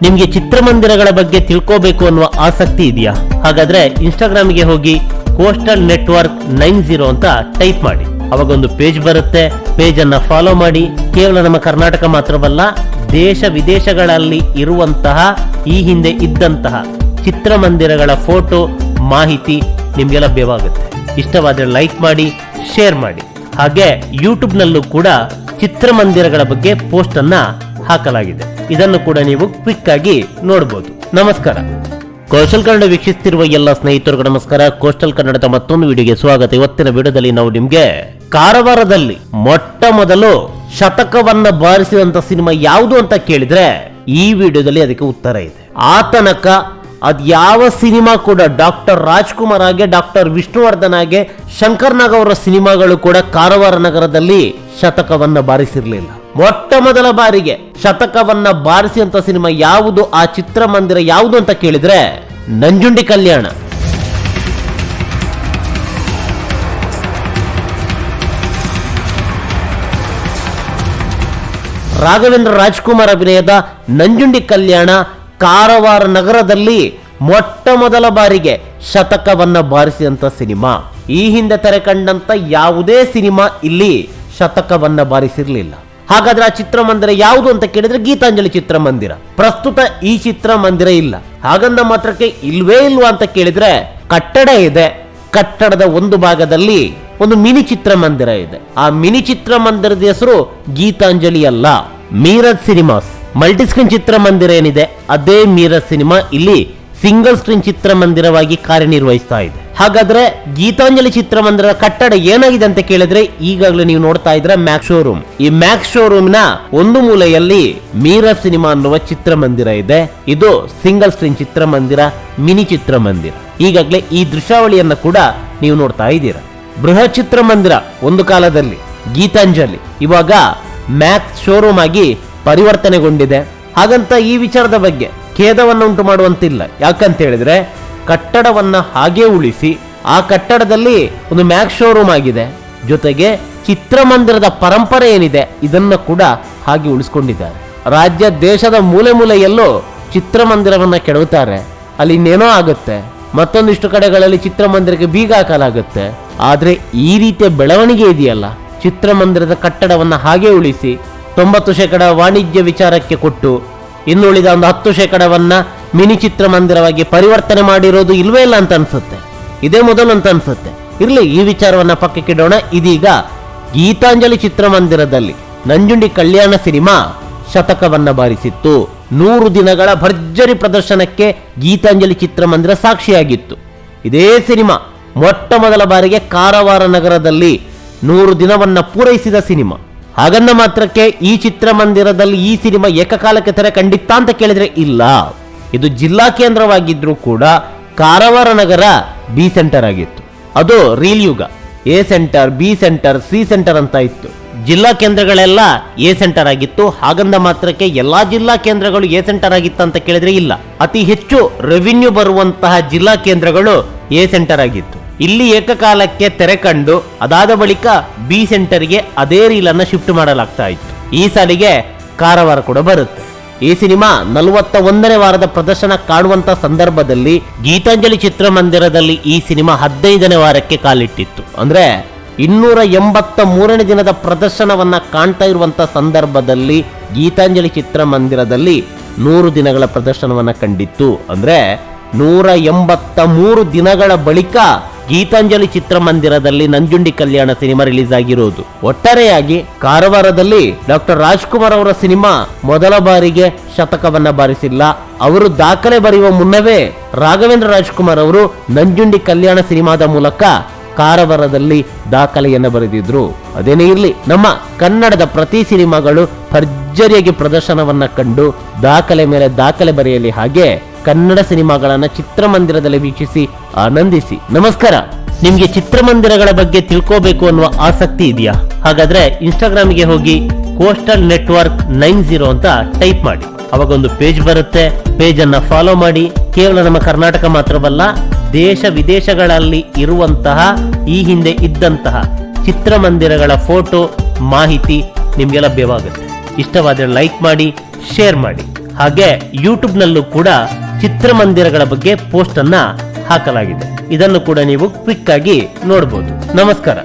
ನಿಮ್ಗೆ ಚಿತ್ರಮಂದಿರಗಳ ಬಗ್ಗೆ ತಿಳ್ಕೋಬೇಕು ಅನ್ನುವ ಆಸಕ್ತಿ ಇದೆಯಾ? ಹಾಗಾದ್ರೆ ಇನ್ಸ್ಟಾಗ್ರಾಮ್ಗೆ ಹೋಗಿ ಕೋಸ್ಟಲ್ ನೆಟ್ವರ್ಕ್ 90 ಅಂತ ಟೈಪ್ ಮಾಡಿ. ಅವಾಗ ಒಂದು ಪೇಜ್ ಬರುತ್ತೆ. ಪೇಜ್ ಅನ್ನ ಫಾಲೋ ಮಾಡಿ. ಕೇವಲ ನಮ್ಮ ಕರ್ನಾಟಕ ಮಾತ್ರವಲ್ಲ, ದೇಶ ವಿದೇಶಗಳಲ್ಲಿ ಇರುವಂತಹ ಈ ಹಿಂದೆ ಇದ್ದಂತಹ ಚಿತ್ರಮಂದಿರಗಳ ಫೋಟೋ ಮಾಹಿತಿ ನಿಮ್ಗೆ ಲಭ್ಯವಾಗುತ್ತೆ. ಇಷ್ಟವಾದ್ರೆ ಲೈಕ್ ಮಾಡಿ, ಶೇರ್ ಮಾಡಿ. ಹಾಗೆ ಯೂಟ್ಯೂಬ್ ನಲ್ಲೂ ಕೂಡ ಚಿತ್ರಮಂದಿರಗಳ ಬಗ್ಗೆ ಪೋಸ್ಟ್ ಅನ್ನ ಹಾಕಲಾಗಿದೆ. ಇದನ್ನು ಕೂಡ ನೀವು ಕ್ವಿಕ್ ಆಗಿ ನೋಡಬಹುದು. ನಮಸ್ಕಾರ. ಕೋಸ್ಟಲ್ ಕನ್ನಡ ವೀಕ್ಷಿಸುತ್ತಿರುವ ಎಲ್ಲ ಸ್ನೇಹಿತರಿಗೂ ನಮಸ್ಕಾರ. ಕೋಸ್ಟಲ್ ಕನ್ನಡದ ಮತ್ತೊಂದು ವಿಡಿಯೋಗೆ ಸ್ವಾಗತ. ಇವತ್ತಿನ ವಿಡಿಯೋದಲ್ಲಿ ನಾವು ನಿಮ್ಗೆ ಕಾರವಾರದಲ್ಲಿ ಮೊಟ್ಟ ಮೊದಲು ಶತಕವನ್ನ ಬಾರಿಸಿದಂತ ಸಿನಿಮಾ ಯಾವುದು ಅಂತ ಕೇಳಿದ್ರೆ ಈ ವಿಡಿಯೋದಲ್ಲಿ ಅದಕ್ಕೆ ಉತ್ತರ ಇದೆ. ಆ ತನಕ ಅದ್ಯಾವ ಸಿನಿಮಾ ಕೂಡ ಡಾಕ್ಟರ್ ರಾಜ್ಕುಮಾರ್ ಹಾಗೆ ಡಾಕ್ಟರ್ ವಿಷ್ಣುವರ್ಧನ್ ಹಾಗೆ ಶಂಕರ್ ನಾಗ್ ಅವರ ಸಿನಿಮಾಗಳು ಕೂಡ ಕಾರವಾರ ನಗರದಲ್ಲಿ ಶತಕವನ್ನ ಬಾರಿಸಿರ್ಲಿಲ್ಲ. ಮೊಟ್ಟ ಮೊದಲ ಬಾರಿಗೆ ಶತಕವನ್ನ ಬಾರಿಸಿದಂತ ಸಿನಿಮಾ ಯಾವುದು, ಆ ಚಿತ್ರಮಂದಿರ ಯಾವುದು ಅಂತ ಕೇಳಿದ್ರೆ ನಂಜುಂಡಿ ಕಲ್ಯಾಣ. ರಾಘವೇಂದ್ರ ರಾಜ್ಕುಮಾರ್ ಅಭಿನಯದ ನಂಜುಂಡಿ ಕಲ್ಯಾಣ ಕಾರವಾರ ನಗರದಲ್ಲಿ ಮೊಟ್ಟ ಮೊದಲ ಬಾರಿಗೆ ಶತಕವನ್ನ ಬಾರಿಸಿದಂತ ಸಿನಿಮಾ. ಈ ಹಿಂದೆ ತೆರೆ ಕಂಡಂತ ಯಾವುದೇ ಸಿನಿಮಾ ಇಲ್ಲಿ ಶತಕವನ್ನ ಬಾರಿಸಿರ್ಲಿಲ್ಲ. ಹಾಗಾದ್ರೆ ಆ ಚಿತ್ರಮಂದಿರ ಯಾವುದು ಅಂತ ಕೇಳಿದ್ರೆ ಗೀತಾಂಜಲಿ ಚಿತ್ರಮಂದಿರ. ಪ್ರಸ್ತುತ ಈ ಚಿತ್ರಮಂದಿರ ಇಲ್ಲ. ಹಾಗಂದ ಮಾತ್ರಕ್ಕೆ ಇಲ್ವೇ ಇಲ್ವಾ ಅಂತ ಕೇಳಿದ್ರೆ ಕಟ್ಟಡ ಇದೆ. ಕಟ್ಟಡದ ಒಂದು ಭಾಗದಲ್ಲಿ ಒಂದು ಮಿನಿ ಚಿತ್ರಮಂದಿರ ಇದೆ. ಆ ಮಿನಿ ಚಿತ್ರಮಂದಿರದ ಹೆಸರು ಗೀತಾಂಜಲಿ ಅಲ್ಲ, ಮೀರಜ್ ಸಿನಿಮಾಸ್. ಮಲ್ಟಿಸ್ಕ್ರೀನ್ ಚಿತ್ರಮಂದಿರ ಏನಿದೆ ಅದೇ ಮೀರಜ್ ಸಿನಿಮಾ ಇಲ್ಲಿ ಸಿಂಗಲ್ ಸ್ಕ್ರೀನ್ ಚಿತ್ರಮಂದಿರವಾಗಿ ಕಾರ್ಯನಿರ್ವಹಿಸ್ತಾ ಇದೆ. ಹಾಗಾದ್ರೆ ಗೀತಾಂಜಲಿ ಚಿತ್ರಮಂದಿರದ ಕಟ್ಟಡ ಏನಾಗಿದೆ ಅಂತ ಕೇಳಿದ್ರೆ ಈಗಾಗಲೇ ನೀವು ನೋಡ್ತಾ ಇದ್ರೆ ಮ್ಯಾಕ್ಸ್ ಶೋರೂಮ್. ಈ ಮ್ಯಾಕ್ಸ್ ಶೋರೂಮ್ ನ ಒಂದು ಮೂಲೆಯಲ್ಲಿ ಮೀರಜ್ ಸಿನಿಮಾ ಅನ್ನುವ ಚಿತ್ರಮಂದಿರ ಇದೆ. ಇದು ಸಿಂಗಲ್ ಸ್ಕ್ರೀನ್ ಚಿತ್ರಮಂದಿರ, ಮಿನಿ ಚಿತ್ರಮಂದಿರ. ಈಗಾಗಲೇ ಈ ದೃಶ್ಯಾವಳಿಯನ್ನ ಕೂಡ ನೀವು ನೋಡ್ತಾ ಇದ್ದೀರಾ. ಬೃಹತ್ ಚಿತ್ರಮಂದಿರ ಒಂದು ಕಾಲದಲ್ಲಿ ಗೀತಾಂಜಲಿ, ಇವಾಗ ಮ್ಯಾಕ್ಸ್ ಶೋರೂಮ್ ಆಗಿ ಪರಿವರ್ತನೆಗೊಂಡಿದೆ. ಹಾಗಂತ ಈ ವಿಚಾರದ ಬಗ್ಗೆ ಖೇದವನ್ನು ಉಂಟು ಮಾಡುವಂತಿಲ್ಲ. ಯಾಕಂತ ಹೇಳಿದ್ರೆ ಕಟ್ಟಡವನ್ನ ಹಾಗೆ ಉಳಿಸಿ ಆ ಕಟ್ಟಡದಲ್ಲಿ ಒಂದು ಮ್ಯಾಕ್ಸ್ ಶೋರೂಮ್ ಆಗಿದೆ. ಜೊತೆಗೆ ಚಿತ್ರಮಂದಿರದ ಪರಂಪರೆ ಏನಿದೆ ಇದನ್ನ ಕೂಡ ಹಾಗೆ ಉಳಿಸ್ಕೊಂಡಿದ್ದಾರೆ. ರಾಜ್ಯ ದೇಶದ ಮೂಲೆ ಮೂಲೆಯಲ್ಲೂ ಚಿತ್ರಮಂದಿರವನ್ನ ಕೆಡವುತ್ತಾರೆ. ಅಲ್ಲಿ ಇನ್ನೇನೋ ಆಗುತ್ತೆ. ಮತ್ತೊಂದಿಷ್ಟು ಕಡೆಗಳಲ್ಲಿ ಚಿತ್ರಮಂದಿರಕ್ಕೆ ಬೀಗ ಹಾಕಲಾಗುತ್ತೆ. ಆದ್ರೆ ಈ ರೀತಿಯ ಬೆಳವಣಿಗೆ ಇದೆಯಲ್ಲ, ಚಿತ್ರಮಂದಿರದ ಕಟ್ಟಡವನ್ನ ಹಾಗೆ ಉಳಿಸಿ 90% ವಾಣಿಜ್ಯ ವಿಚಾರಕ್ಕೆ ಕೊಟ್ಟು ಇನ್ನುಳಿದ ಒಂದು 10% ಮಿನಿ ಚಿತ್ರಮಂದಿರವಾಗಿ ಪರಿವರ್ತನೆ ಮಾಡಿರೋದು ಇಲ್ವೇ ಇಲ್ಲ ಅಂತ ಅನ್ಸುತ್ತೆ. ಇದೇ ಮೊದಲು ಅಂತ ಅನ್ಸುತ್ತೆ. ಇರ್ಲಿ, ಈ ವಿಚಾರವನ್ನ ಪಕ್ಕಕ್ಕೆ ಇಡೋಣ. ಇದೀಗ ಗೀತಾಂಜಲಿ ಚಿತ್ರಮಂದಿರದಲ್ಲಿ ನಂಜುಂಡಿ ಕಲ್ಯಾಣ ಸಿನಿಮಾ ಶತಕವನ್ನ ಬಾರಿಸಿತ್ತು. 100 ದಿನಗಳ ಭರ್ಜರಿ ಪ್ರದರ್ಶನಕ್ಕೆ ಗೀತಾಂಜಲಿ ಚಿತ್ರಮಂದಿರ ಸಾಕ್ಷಿಯಾಗಿತ್ತು. ಇದೇ ಸಿನಿಮಾ ಮೊಟ್ಟ ಮೊದಲ ಬಾರಿಗೆ ಕಾರವಾರ ನಗರದಲ್ಲಿ 100 ದಿನವನ್ನ ಪೂರೈಸಿದ ಸಿನಿಮಾ. ಹಾಗಂದ ಮಾತ್ರಕ್ಕೆ ಈ ಚಿತ್ರಮಂದಿರದಲ್ಲಿ ಈ ಸಿನಿಮಾ ಏಕಕಾಲಕ್ಕೆ ತೆರೆ ಕಂಡಿತ್ತ ಅಂತ ಕೇಳಿದ್ರೆ ಇಲ್ಲ. ಇದು ಜಿಲ್ಲಾ ಕೇಂದ್ರವಾಗಿದ್ರು ಕೂಡ ಕಾರವಾರ ನಗರ ಬಿ ಸೆಂಟರ್ ಆಗಿತ್ತು. ಅದು ರೀಲ್ ಯುಗ. A centre, B centre, C centre ಅಂತ ಇತ್ತು. ಜಿಲ್ಲಾ ಕೇಂದ್ರಗಳೆಲ್ಲ ಎ ಸೆಂಟರ್ ಆಗಿತ್ತು. ಹಾಗಂದ ಮಾತ್ರಕ್ಕೆ ಎಲ್ಲಾ ಜಿಲ್ಲಾ ಕೇಂದ್ರಗಳು ಎ ಸೆಂಟರ್ ಆಗಿತ್ತು ಅಂತ ಕೇಳಿದ್ರೆ ಇಲ್ಲ. ಅತಿ ಹೆಚ್ಚು ರೆವಿನ್ಯೂ ಬರುವಂತಹ ಜಿಲ್ಲಾ ಕೇಂದ್ರಗಳು ಎ ಸೆಂಟರ್ ಆಗಿತ್ತು. ಇಲ್ಲಿ ಏಕಕಾಲಕ್ಕೆ ತೆರೆ ಕಂಡು ಅದಾದ ಬಳಿಕ ಬಿ ಸೆಂಟರ್ಗೆ ಅದೇ ರೀಲ್ ಅನ್ನ ಶಿಫ್ಟ್ ಮಾಡಲಾಗ್ತಾ ಇತ್ತು. ಈ ಸಾಲಿಗೆ ಕಾರವಾರ ಕೂಡ ಬರುತ್ತೆ. ಈ ಸಿನಿಮಾ 41ನೇ ವಾರದ ಪ್ರದರ್ಶನ ಕಾಣುವಂತ ಸಂದರ್ಭದಲ್ಲಿ ಗೀತಾಂಜಲಿ ಚಿತ್ರಮಂದಿರದಲ್ಲಿ ಈ ಸಿನಿಮಾ 15ನೇ ವಾರಕ್ಕೆ ಕಾಲಿಟ್ಟಿತ್ತು. ಅಂದ್ರೆ 283ನೇ ದಿನದ ಪ್ರದರ್ಶನವನ್ನ ಕಾಣ್ತಾ ಇರುವಂತ ಸಂದರ್ಭದಲ್ಲಿ ಗೀತಾಂಜಲಿ ಚಿತ್ರಮಂದಿರದಲ್ಲಿ 100 ದಿನಗಳ ಪ್ರದರ್ಶನವನ್ನ ಕಂಡಿತ್ತು. ಅಂದ್ರೆ 183 ದಿನಗಳ ಬಳಿಕ ಗೀತಾಂಜಲಿ ಚಿತ್ರಮಂದಿರದಲ್ಲಿ ನಂಜುಂಡಿ ಕಲ್ಯಾಣ ಸಿನಿಮಾ ರಿಲೀಸ್ ಆಗಿರೋದು. ಒಟ್ಟಾರೆಯಾಗಿ ಕಾರವಾರದಲ್ಲಿ ಡಾಕ್ಟರ್ ರಾಜ್ಕುಮಾರ್ ಅವರ ಸಿನಿಮಾ ಮೊದಲ ಬಾರಿಗೆ ಶತಕವನ್ನ ಬಾರಿಸಿಲ್ಲ. ಅವರು ದಾಖಲೆ ಬರೆಯುವ ಮುನ್ನವೇ ರಾಘವೇಂದ್ರ ರಾಜ್ಕುಮಾರ್ ಅವರು ನಂಜುಂಡಿ ಕಲ್ಯಾಣ ಸಿನಿಮಾದ ಮೂಲಕ ಕಾರವಾರದಲ್ಲಿ ದಾಖಲೆಯನ್ನ ಬರೆದಿದ್ರು. ಅದೇನೇ ಇರ್ಲಿ, ನಮ್ಮ ಕನ್ನಡದ ಪ್ರತಿ ಸಿನಿಮಾಗಳು ಭರ್ಜರಿಯಾಗಿ ಪ್ರದರ್ಶನವನ್ನ ಕಂಡು ದಾಖಲೆ ಮೇಲೆ ದಾಖಲೆ ಬರೆಯಲಿ. ಹಾಗೆ ಕನ್ನಡ ಸಿನಿಮಾಗಳನ್ನ ಚಿತ್ರಮಂದಿರದಲ್ಲಿ ವೀಕ್ಷಿಸಿ ಆನಂದಿಸಿ. ನಮಸ್ಕಾರ. ನಿಮ್ಗೆ ಚಿತ್ರಮಂದಿರಗಳ ಬಗ್ಗೆ ತಿಳ್ಕೋಬೇಕು ಅನ್ನುವ ಆಸಕ್ತಿ ಇದೆಯಾ? ಹಾಗಾದ್ರೆ ಇನ್ಸ್ಟಾಗ್ರಾಮ್ಗೆ ಹೋಗಿ ಕೋಸ್ಟಲ್ ನೆಟ್ವರ್ಕ್ 90 ಅಂತ ಟೈಪ್ ಮಾಡಿ. ಅವಾಗ ಒಂದು ಪೇಜ್ ಬರುತ್ತೆ. ಪೇಜ್ ಅನ್ನ ಫಾಲೋ ಮಾಡಿ. ಕೇವಲ ನಮ್ಮ ಕರ್ನಾಟಕ ಮಾತ್ರವಲ್ಲ, ದೇಶ ವಿದೇಶಗಳಲ್ಲಿ ಇರುವಂತಹ ಈ ಹಿಂದೆ ಇದ್ದಂತಹ ಚಿತ್ರಮಂದಿರಗಳ ಫೋಟೋ ಮಾಹಿತಿ ನಿಮ್ಗೆ ಲಭ್ಯವಾಗುತ್ತೆ. ಇಷ್ಟವಾದರೆ ಲೈಕ್ ಮಾಡಿ, ಶೇರ್ ಮಾಡಿ. ಹಾಗೆ ಯೂಟ್ಯೂಬ್ ನಲ್ಲೂ ಕೂಡ ಚಿತ್ರಮಂದಿರಗಳ ಬಗ್ಗೆ ಪೋಸ್ಟ್ ಅನ್ನ ಹಾಕಲಾಗಿದೆ. ಇದನ್ನು ಕೂಡ ನೀವು ಕ್ವಿಕ್ ಆಗಿ ನೋಡಬಹುದು. ನಮಸ್ಕಾರ.